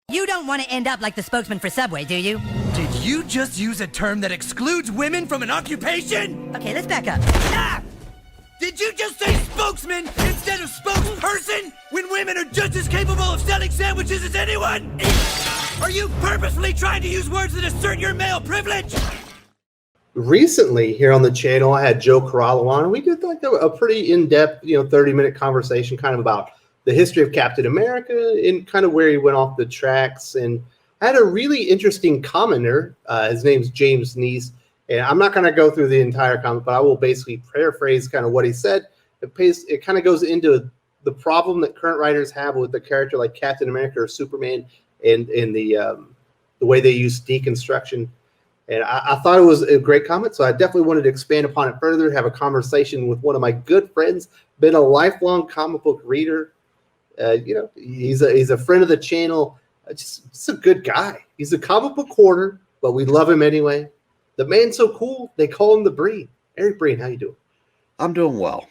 You don't want to end up like the spokesman for Subway, do you? Did you just use a term that excludes women from an occupation? Okay, let's back up. Ah! Did you just say spokesman instead of spokesperson when women are just as capable of selling sandwiches as anyone? Are you purposefully trying to use words that assert your male privilege? Recently here on the channel, I had Joe Corallo on, and we did like a pretty in-depth, 30-minute conversation kind of about the history of Captain America and kind of where he went off the tracks. And I had a really interesting commenter. His name's James Neese. And I'm not going to go through the entire comment, but I will basically paraphrase kind of what he said. It kind of goes into the problem that current writers have with the character like Captain America or Superman and the way they use deconstruction. And I thought it was a great comment, so I definitely wanted to expand upon it further, have a conversation with one of my good friends, been a lifelong comic book reader. He's a friend of the channel, just a good guy. He's a comic book hoarder, but we love him anyway. The man's so cool, they call him the Breen. Eric Breen, how you doing? I'm doing well.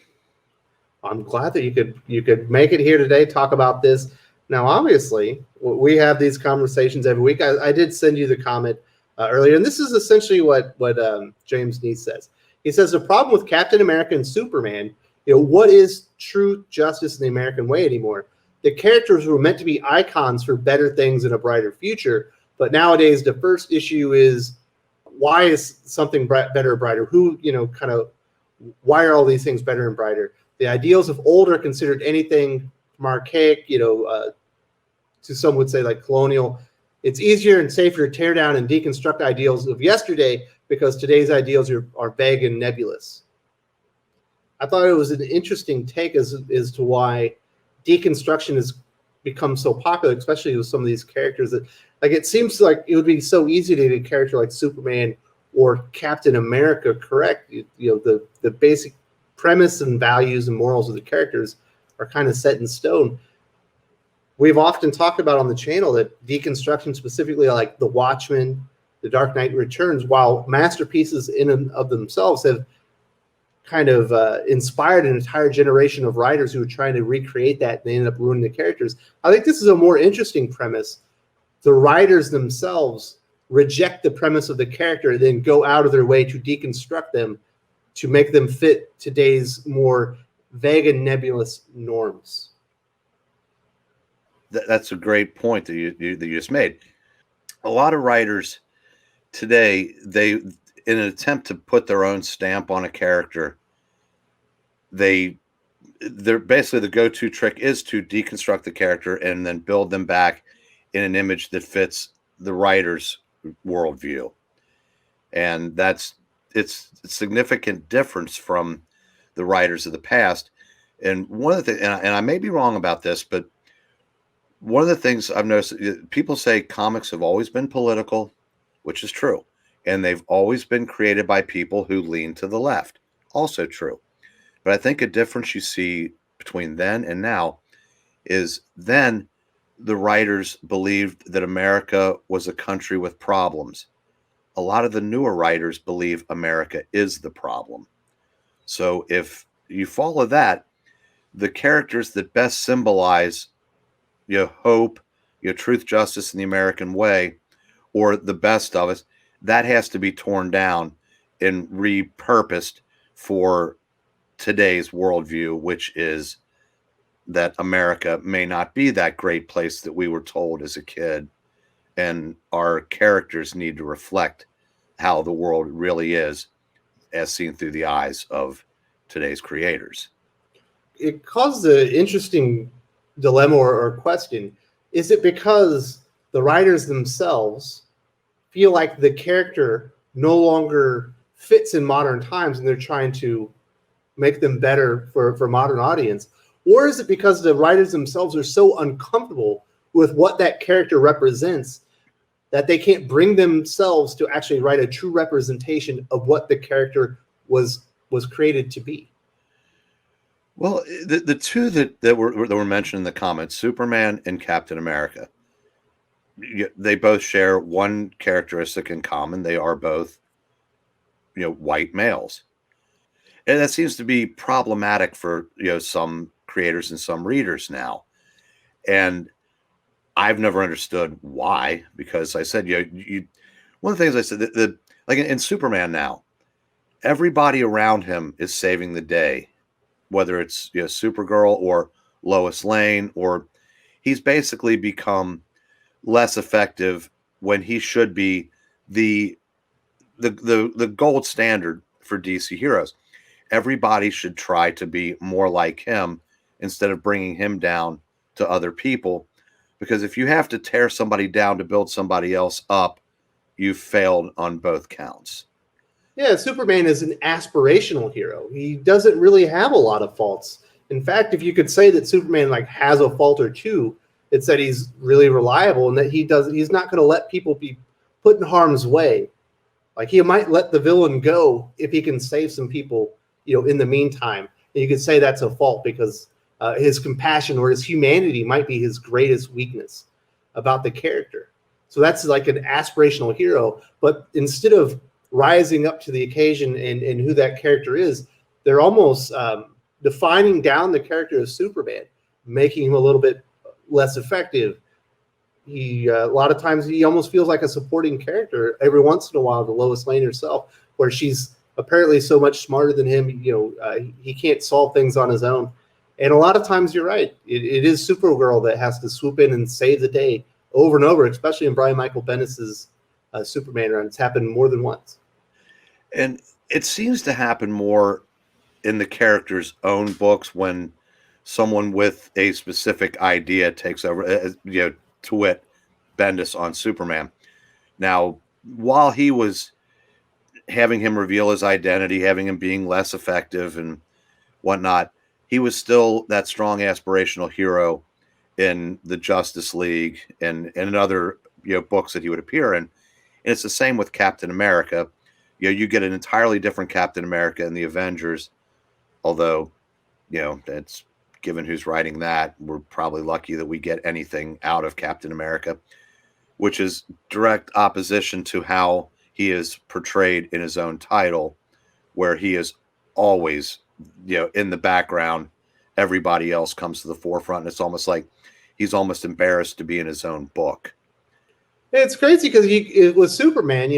I'm glad that you could make it here today, talk about this. Now, obviously, we have these conversations every week. I did send you the comment earlier, and this is essentially what James Neese says. He says the problem with Captain America and Superman, what is truth, justice, and the American way anymore? The characters were meant to be icons for better things in a brighter future, but nowadays the first issue is, why is something better or brighter? Why are all these things better and brighter? The ideals of old are considered anything from archaic, to some would say like colonial. It's easier and safer to tear down and deconstruct ideals of yesterday because today's ideals are vague and nebulous. I thought it was an interesting take as to why deconstruction has become so popular, especially with some of these characters that, like, it seems like it would be so easy to get a character like Superman or Captain America correct. The basic premise and values and morals of the characters are kind of set in stone. We've often talked about on the channel that deconstruction, specifically like The Watchmen, The Dark Knight Returns, while masterpieces in and of themselves have kind of inspired an entire generation of writers who are trying to recreate that, and they ended up ruining the characters. I think this is a more interesting premise. The writers themselves reject the premise of the character and then go out of their way to deconstruct them to make them fit today's more vague and nebulous norms. That's a great point that you just made. A lot of writers today, in an attempt to put their own stamp on a character, they're basically, the go-to trick is to deconstruct the character and then build them back in an image that fits the writer's worldview. And it's a significant difference from the writers of the past. And one of the things, and I may be wrong about this, but one of the things I've noticed, people say comics have always been political, which is true. And they've always been created by people who lean to the left. Also true. But I think a difference you see between then and now is then the writers believed that America was a country with problems. A lot of the newer writers believe America is the problem. So if you follow that, the characters that best symbolize hope, truth, justice, and the American way, or the best of us, that has to be torn down and repurposed for today's worldview, which is that America may not be that great place that we were told as a kid, and our characters need to reflect how the world really is as seen through the eyes of today's creators. It causes an interesting dilemma or question. Is it because the writers themselves feel like the character no longer fits in modern times and they're trying to make them better for modern audience? Or is it because the writers themselves are so uncomfortable with what that character represents that they can't bring themselves to actually write a true representation of what the character was created to be? Well, the two that were mentioned in the comments, Superman and Captain America, they both share one characteristic in common. They are both, white males. And that seems to be problematic for, some creators and some readers now. And I've never understood why, because I said, one of the things I said, like in Superman now, everybody around him is saving the day, whether it's Supergirl or Lois Lane, or he's basically become less effective when he should be the gold standard for DC heroes. Everybody should try to be more like him instead of bringing him down to other people. Because if you have to tear somebody down to build somebody else up, you've failed on both counts. Yeah, Superman is an aspirational hero. He doesn't really have a lot of faults. In fact, if you could say that Superman like has a fault or two, it's that he's really reliable and that he's not going to let people be put in harm's way. Like he might let the villain go if he can save some people, in the meantime. And you could say that's a fault because his compassion or his humanity might be his greatest weakness about the character. So that's like an aspirational hero. But instead of rising up to the occasion and who that character is, they're almost defining down the character of Superman, making him a little bit less effective. He a lot of times he almost feels like a supporting character every once in a while to Lois Lane herself, where she's apparently so much smarter than him. He can't solve things on his own. And a lot of times you're right. It is Supergirl that has to swoop in and save the day over and over, especially in Brian Michael Bendis's Superman run. It's happened more than once. And it seems to happen more in the character's own books when someone with a specific idea takes over, to wit, Bendis on Superman. Now, while he was having him reveal his identity, having him being less effective and whatnot, he was still that strong aspirational hero in the Justice League and in other books that he would appear in. And it's the same with Captain America. You get an entirely different Captain America in the Avengers, although, that's given who's writing that, we're probably lucky that we get anything out of Captain America, which is direct opposition to how he is portrayed in his own title, where he is always, in the background. Everybody else comes to the forefront. And it's almost like he's almost embarrassed to be in his own book. It's crazy because with Superman,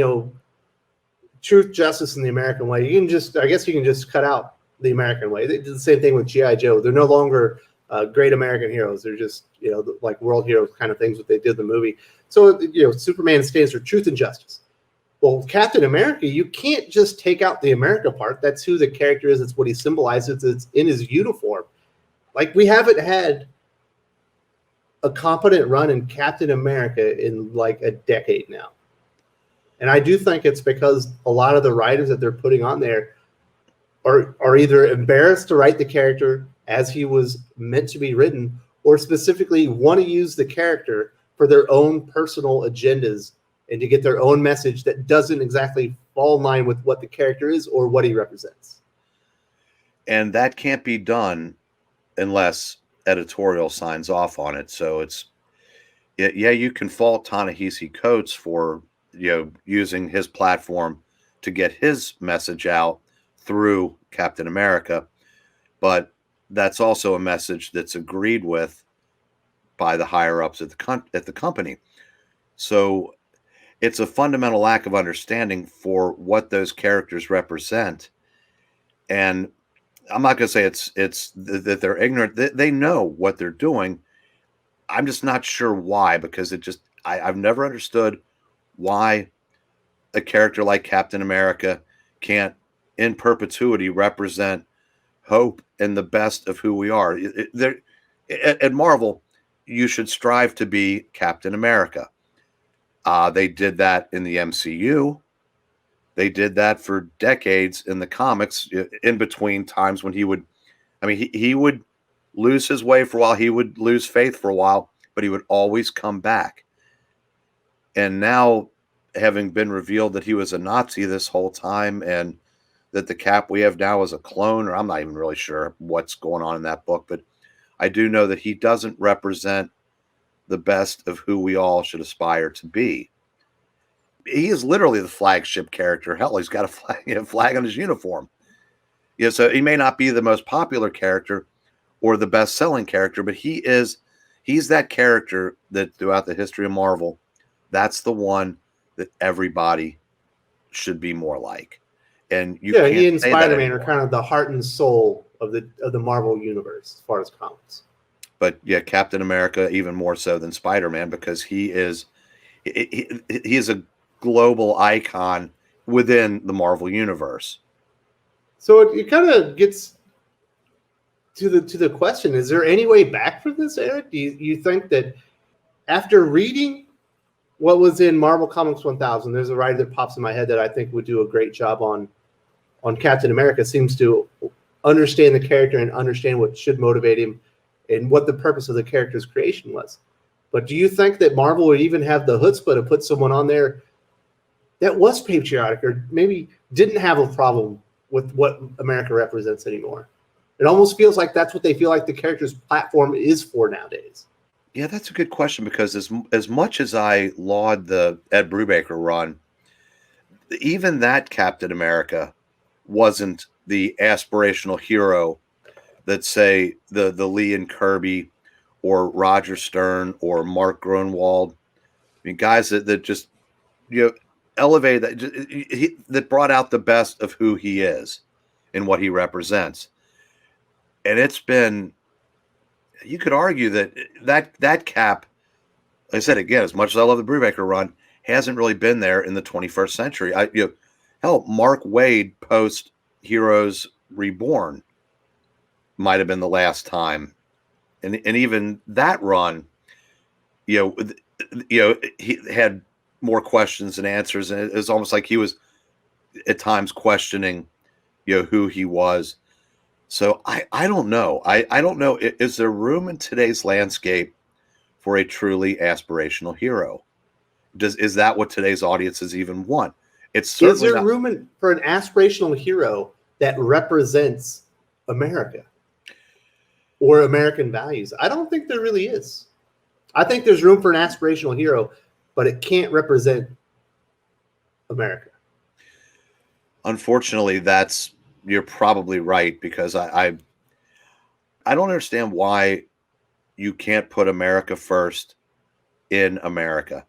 truth, justice, and the American way, you can just cut out the American way. They did the same thing with G.I. Joe. They're no longer great American heroes. They're just, like world heroes kind of things, what they did in the movie. So, Superman stands for truth and justice. Well, Captain America, you can't just take out the America part. That's who the character is. It's what he symbolizes. It's in his uniform. Like, we haven't had a competent run in Captain America in like a decade now. And I do think it's because a lot of the writers that they're putting on there are either embarrassed to write the character as he was meant to be written, or specifically want to use the character for their own personal agendas and to get their own message that doesn't exactly fall in line with what the character is or what he represents. And that can't be done unless editorial signs off on it. So you can fault Ta-Nehisi Coates for using his platform to get his message out through Captain America, but that's also a message that's agreed with by the higher ups at the company. So it's a fundamental lack of understanding for what those characters represent. And I'm not going to say it's that they're ignorant. They know what they're doing. I'm just not sure why, because I've never understood why a character like Captain America can't in perpetuity represent hope and the best of who we are. At Marvel, you should strive to be Captain America. They did that in the MCU. They did that for decades in the comics, in between times when he would lose his way for a while. He would lose faith for a while, but he would always come back. And now, having been revealed that he was a Nazi this whole time and that the Cap we have now is a clone, or I'm not even really sure what's going on in that book, but I do know that he doesn't represent the best of who we all should aspire to be. He is literally the flagship character. Hell, he's got a flag on his uniform. So he may not be the most popular character or the best-selling character, but he's he's that character that throughout the history of Marvel, that's the one that everybody should be more like. And you can't he and say that Spider-Man are anymore. kind of the heart and soul of the Marvel universe as far as comics. But yeah, Captain America even more so than Spider-Man, because he is a global icon within the Marvel universe. So it kind of gets to the question: is there any way back from this, Eric? Do you think that after reading what was in Marvel Comics 1000, there's a writer that pops in my head that I think would do a great job on Captain America, seems to understand the character and understand what should motivate him and what the purpose of the character's creation was. But do you think that Marvel would even have the chutzpah to put someone on there that was patriotic or maybe didn't have a problem with what America represents anymore? It almost feels like that's what they feel like the character's platform is for nowadays. Yeah, that's a good question, because as much as I laud the Ed Brubaker run, even that Captain America wasn't the aspirational hero that, say, the Lee and Kirby or Roger Stern or Mark Gruenwald, I mean, guys that just, elevated that brought out the best of who he is and what he represents. And it's been, you could argue that Cap, like I said again, as much as I love the Brubaker run, hasn't really been there in the 21st century. Hell, Mark Waid post Heroes Reborn might have been the last time, and even that run, he had more questions than answers, and it's almost like he was at times questioning, who he was. So I don't know. I don't know. Is there room in today's landscape for a truly aspirational hero? Is that what today's audiences even want? It's certainly is there room for an aspirational hero that represents America or American values? I don't think there really is. I think there's room for an aspirational hero, but it can't represent America. Unfortunately, you're probably right, because I don't understand why you can't put America first in America.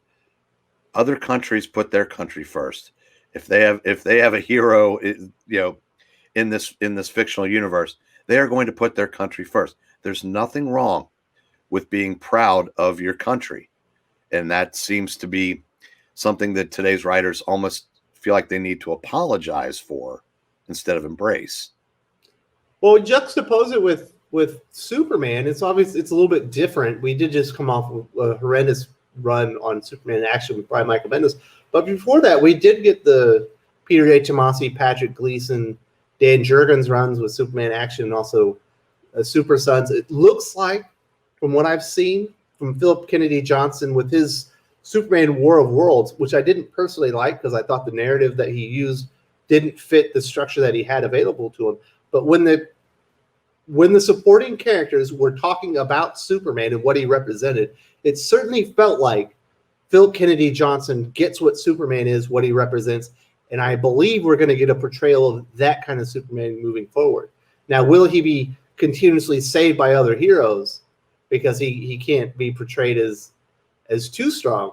Other countries put their country first. If they have a hero, in this fictional universe, they are going to put their country first. There's nothing wrong with being proud of your country, and that seems to be something that today's writers almost feel like they need to apologize for instead of embrace. Well, juxtapose it with Superman. It's obvious it's a little bit different. We did just come off a horrendous run on Superman Action with Brian Michael Bendis, but before that, we did get the Peter A. Tomasi, Patrick Gleason, Dan Jurgens runs with Superman Action, and also Super Sons. It looks like, from what I've seen from Philip Kennedy Johnson with his Superman War of Worlds, which I didn't personally like because I thought the narrative that he used didn't fit the structure that he had available to him. But when the supporting characters were talking about Superman and what he represented, it certainly felt like Phil Kennedy Johnson gets what Superman is, what he represents, and I believe we're going to get a portrayal of that kind of Superman moving forward. Now, will he be continuously saved by other heroes because he can't be portrayed as too strong?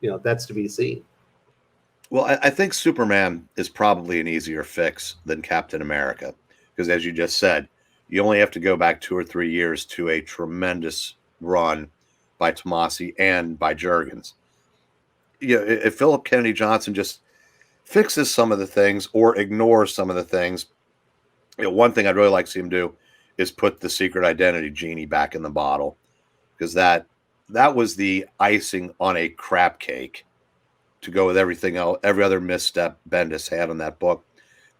That's to be seen. Well, I think Superman is probably an easier fix than Captain America, because, as you just said, you only have to go back 2 or 3 years to a tremendous run by Tomasi and by Jurgens. If Philip Kennedy Johnson just fixes some of the things or ignores some of the things, one thing I'd really like to see him do is put the secret identity genie back in the bottle, because that was the icing on a crap cake to go with everything else, every other misstep Bendis had on that book.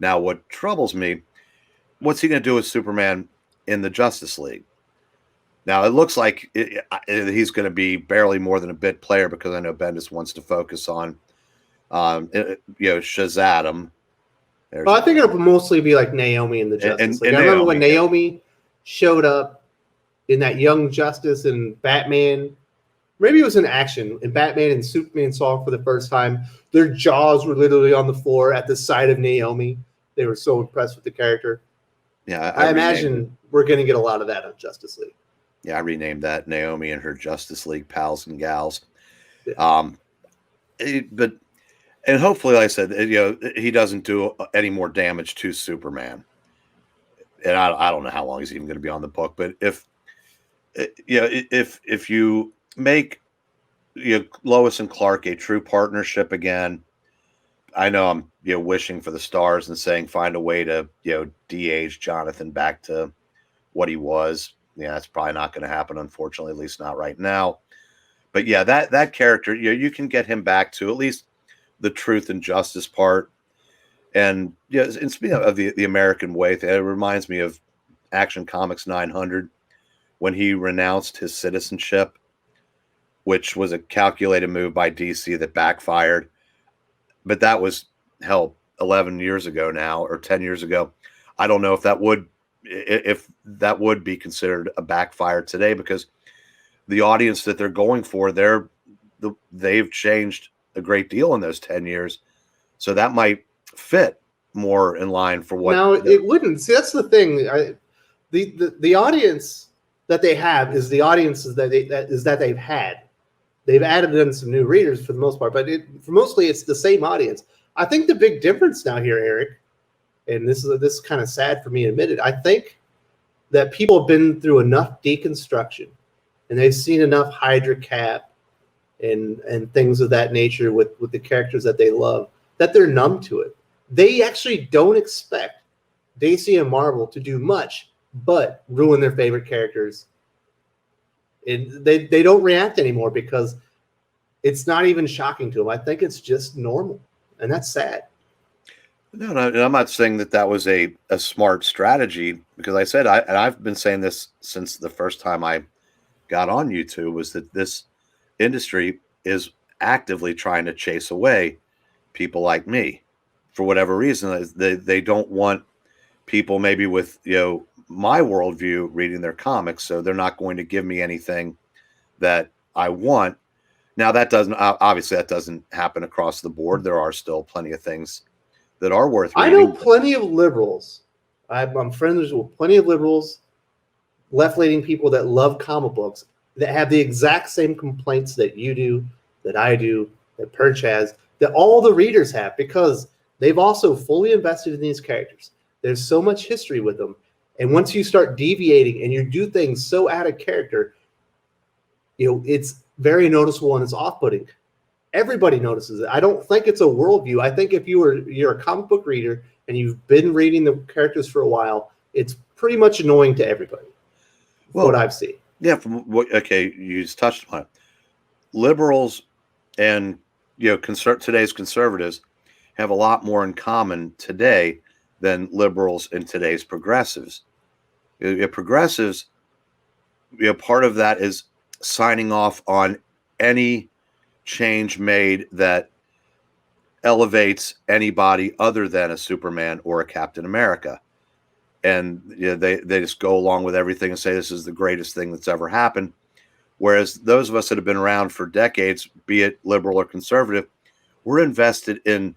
Now, what troubles me, what's he going to do with Superman in the Justice League? Now, it looks like he's going to be barely more than a bit player, because I know Bendis wants to focus on, Shazam. Well, I think it'll mostly be like Naomi in the Justice League. I remember when Naomi showed up in that Young Justice and Batman. Maybe it was in Action, and Batman and Superman saw for the first time. Their jaws were literally on the floor at the sight of Naomi. They were so impressed with the character. Yeah, I imagine we're going to get a lot of that on Justice League. Yeah, I renamed that Naomi and her Justice League pals and gals. Um, but and hopefully, like I said, he doesn't do any more damage to Superman. And I don't know how long he's even going to be on the book, but if if you make Lois and Clark a true partnership again, I know I'm wishing for the stars and saying find a way to de-age Jonathan back to what he was. Yeah, that's probably not going to happen, unfortunately, at least not right now. But yeah, that character, you can get him back to at least the truth and justice part. And and speaking of the American way, it reminds me of Action Comics 900 when he renounced his citizenship, which was a calculated move by DC that backfired. But that was 11 years ago now, or 10 years ago. I don't know if that would be considered a backfire today, because the audience that they're going for, they've changed a great deal in those 10 years. So that might fit more in line for what. No, it wouldn't. See, that's the thing. The audience that they have is the audiences that they've had. They've added in some new readers for the most part, but mostly it's the same audience. I think the big difference now here, Eric, and this is kind of sad for me to admit it, I think that people have been through enough deconstruction and they've seen enough Hydra Cap and things of that nature with the characters that they love that they're numb to it. They actually don't expect DC and Marvel to do much but ruin their favorite characters. And they don't react anymore because it's not even shocking to them. I think it's just normal, and that's sad. No, I'm not saying that was a smart strategy, because I said I've been saying this since the first time I got on YouTube, was that this industry is actively trying to chase away people like me for whatever reason. They don't want people maybe with my worldview reading their comics, so they're not going to give me anything that I want. Now that doesn't happen across the board. There are still plenty of things that are worth reading. I know plenty of liberals. I'm friends with plenty of liberals, left-leaning people that love comic books that have the exact same complaints that you do, that I do, that Perch has, that all the readers have, because they've also fully invested in these characters. There's so much history with them. And once you start deviating and you do things so out of character, it's very noticeable and it's off-putting. Everybody notices it. I don't think it's a worldview. I think if you're a comic book reader and you've been reading the characters for a while, it's pretty much annoying to everybody. Well, what I've seen. Yeah. You just touched upon it. Liberals and today's conservatives have a lot more in common today than liberals and today's progressives. Progressives, part of that is signing off on any change made that elevates anybody other than a Superman or a Captain America. And they just go along with everything and say this is the greatest thing that's ever happened. Whereas those of us that have been around for decades, be it liberal or conservative, we're invested in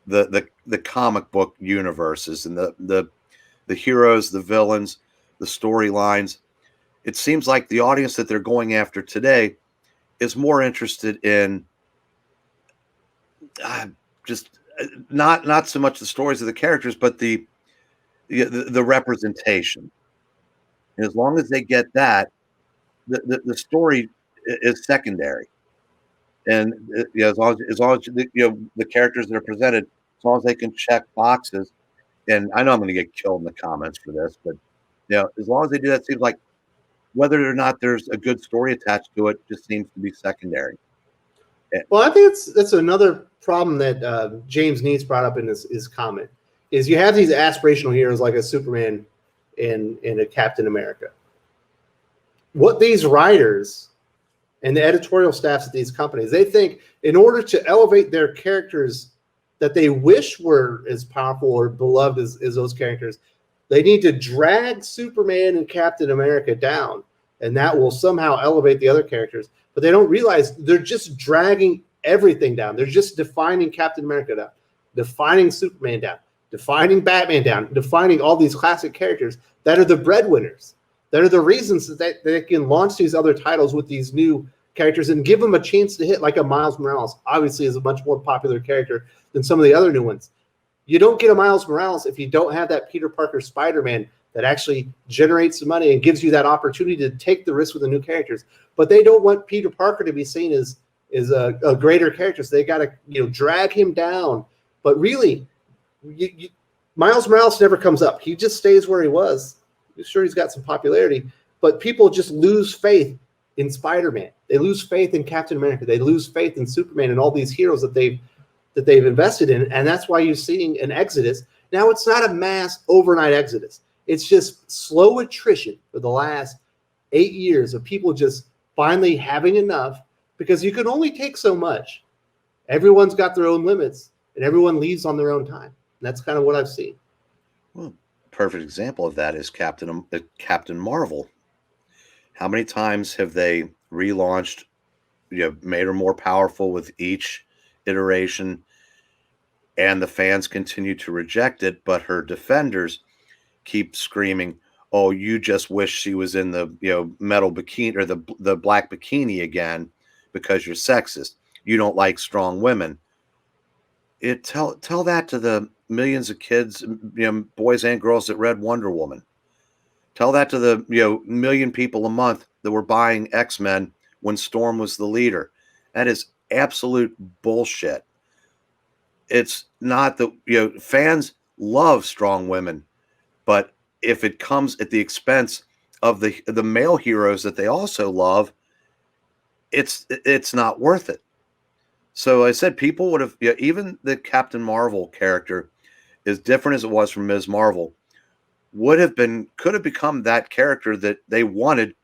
the comic book universes and the heroes, the villains, the storylines. It seems like the audience that they're going after today is more interested in just not so much the stories of the characters, but the representation. And as long as they get that, the story is secondary. And as long as the characters that are presented, as long as they can check boxes, and I know I'm going to get killed in the comments for this, but as long as they do that, it seems like whether or not there's a good story attached to it just seems to be secondary. Well, I think that's another problem that James Needs brought up in his comment, is you have these aspirational heroes like a Superman and a Captain America. What these writers and the editorial staffs at these companies, they think in order to elevate their characters that they wish were as powerful or beloved as those characters, they need to drag Superman and Captain America down, and that will somehow elevate the other characters. But they don't realize they're just dragging everything down. They're just defining Captain America down, defining Superman down, defining Batman down, defining all these classic characters that are the breadwinners. They're the reasons that they can launch these other titles with these new characters and give them a chance to hit, like a Miles Morales. Obviously, is a much more popular character than some of the other new ones. You don't get a Miles Morales if you don't have that Peter Parker Spider-Man that actually generates the money and gives you that opportunity to take the risk with the new characters. But they don't want Peter Parker to be seen as a greater character, so they got to drag him down. But really, Miles Morales never comes up. He just stays where he was. Sure, he's got some popularity, but people just lose faith in Spider-Man. They lose faith in Captain America. They lose faith in Superman and all these heroes that they've invested in, and that's why you're seeing an exodus. Now, it's not a mass overnight exodus. It's just slow attrition for the last 8 years of people just finally having enough, because you can only take so much. Everyone's got their own limits, and everyone leaves on their own time. And that's kind of what I've seen. Well, perfect example of that is Captain Marvel. How many times have they relaunched, made her more powerful with each iteration, and the fans continue to reject it, but her defenders keep screaming, "Oh, you just wish she was in the metal bikini or the black bikini again because you're sexist. You don't like strong women." Tell that to the millions of kids, boys and girls that read Wonder Woman. Tell that to the million people a month that were buying X-Men when Storm was the leader. That is absolute bullshit. It's not fans love strong women, but if it comes at the expense of the male heroes that they also love, it's not worth it. So I said people would have, even the Captain Marvel character, as different as it was from Ms. Marvel, could have become that character that they wanted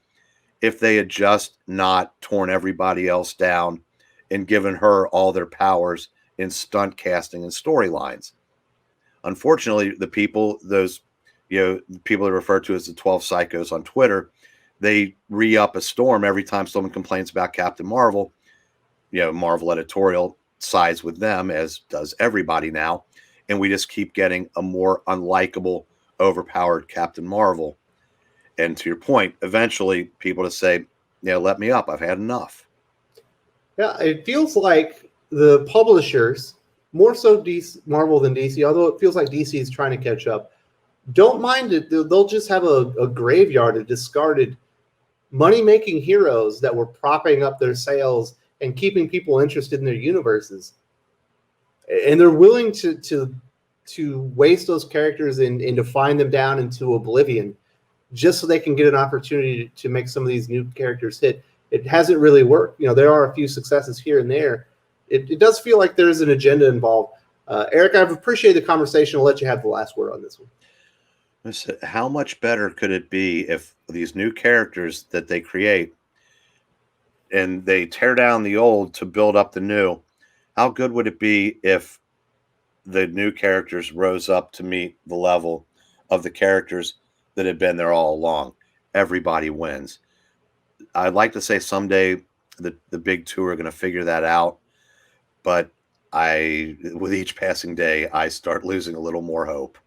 if they had just not torn everybody else down and given her all their powers in stunt casting and storylines. Unfortunately, the people that are referred to as the 12 psychos on Twitter, they re-up a storm every time someone complains about Captain Marvel. Marvel editorial sides with them, as does everybody now. And we just keep getting a more unlikable, overpowered Captain Marvel. And to your point, eventually people just say, let me up. I've had enough. Yeah, it feels like the publishers, more so Marvel than DC, although it feels like DC is trying to catch up, don't mind it. They'll just have a graveyard of discarded money-making heroes that were propping up their sales and keeping people interested in their universes. And they're willing to waste those characters and to find them down into oblivion just so they can get an opportunity to make some of these new characters hit. It hasn't really worked. There are a few successes here and there. It does feel like there is an agenda involved. Eric, I've appreciated the conversation. I'll let you have the last word on this one. How much better could it be if these new characters that they create and they tear down the old to build up the new? How good would it be if the new characters rose up to meet the level of the characters that had been there all along? Everybody wins. I'd like to say someday the big two are going to figure that out, but with each passing day, I start losing a little more hope.